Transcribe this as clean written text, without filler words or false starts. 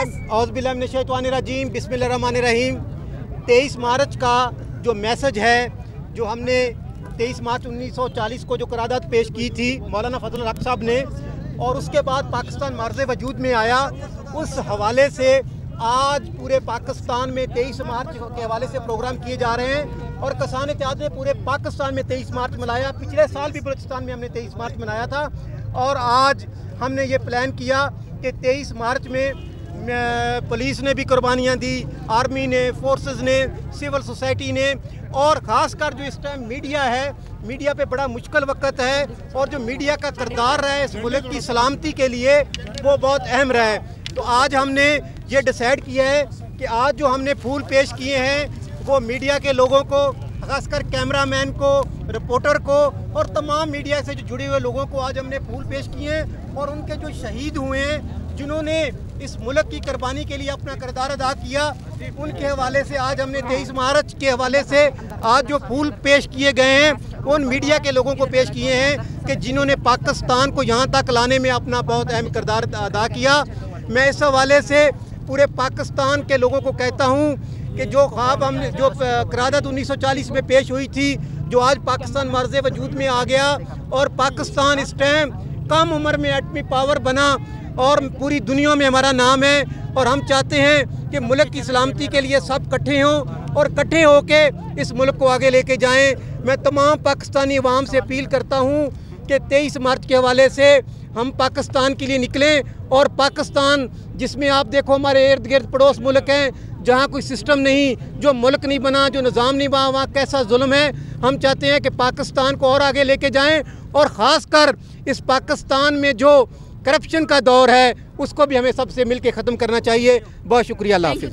औज़ुबिल्लाहिमिनश्शैतानिर्रजीम बिस्मिल्लाहिर्रहमानिर्रहीम। 23 मार्च का जो मैसेज है, जो हमने 23 मार्च 1940 को जो करारदाद पेश की थी मौलाना फजल हक साहब ने, और उसके बाद पाकिस्तान मर्ज़ वजूद में आया, उस हवाले से आज पूरे पाकिस्तान में 23 मार्च के हवाले से प्रोग्राम किए जा रहे हैं। और किसान इत्तेहाद ने पूरे पाकिस्तान में 23 मार्च मनाया। पिछले साल भी बलूचिस्तान में हमने 23 मार्च मनाया था, और आज हमने ये प्लान किया कि 23 मार्च में पुलिस ने भी कुर्बानियाँ दी, आर्मी ने, फोर्सेस ने, सिविल सोसाइटी ने, और ख़ासकर जो इस टाइम मीडिया है, मीडिया पे बड़ा मुश्किल वक्त है, और जो मीडिया का किरदार रहा है इस मुल्क की सलामती के लिए वो बहुत अहम रहा है। तो आज हमने ये डिसाइड किया है कि आज जो हमने फूल पेश किए हैं वो मीडिया के लोगों को, खासकर कैमरामैन को, रिपोर्टर को, और तमाम मीडिया से जो जुड़े हुए लोगों को आज हमने फूल पेश किए हैं, और उनके जो शहीद हुए हैं, जिन्होंने इस मुल्क की कुर्बानी के लिए अपना किरदार अदा किया, उनके हवाले से आज हमने 23 मार्च के हवाले से आज जो फूल पेश किए गए हैं उन मीडिया के लोगों को पेश किए हैं कि जिन्होंने पाकिस्तान को यहाँ तक लाने में अपना बहुत अहम किरदार अदा किया। मैं इस हवाले से पूरे पाकिस्तान के लोगों को कहता हूँ कि जो ख्वाब हमने, जो करारदाद 1940 में पेश हुई थी, जो आज पाकिस्तान मर्ज़ वजूद में आ गया, और पाकिस्तान इस टाइम कम उम्र में एटमी पावर बना, और पूरी दुनिया में हमारा नाम है, और हम चाहते हैं कि मुल्क की सलामती के लिए सब इकट्ठे हों, और इकट्ठे होके इस मुल्क को आगे लेके जाएं। मैं तमाम पाकिस्तानी अवाम से अपील करता हूँ कि 23 मार्च के हवाले से हम पाकिस्तान के लिए निकलें, और पाकिस्तान जिसमें आप देखो हमारे इर्द गिर्द पड़ोस मुल्क हैं जहाँ कोई सिस्टम नहीं, जो मुल्क नहीं बना, जो निज़ाम नहीं बना, वहाँ कैसा जुल्म है। हम चाहते हैं कि पाकिस्तान को और आगे लेके जाएं, और ख़ास कर इस पाकिस्तान में जो करप्शन का दौर है उसको भी हमें सबसे मिल के ख़त्म करना चाहिए। बहुत शुक्रिया, अल्लाह हाफ़िज़।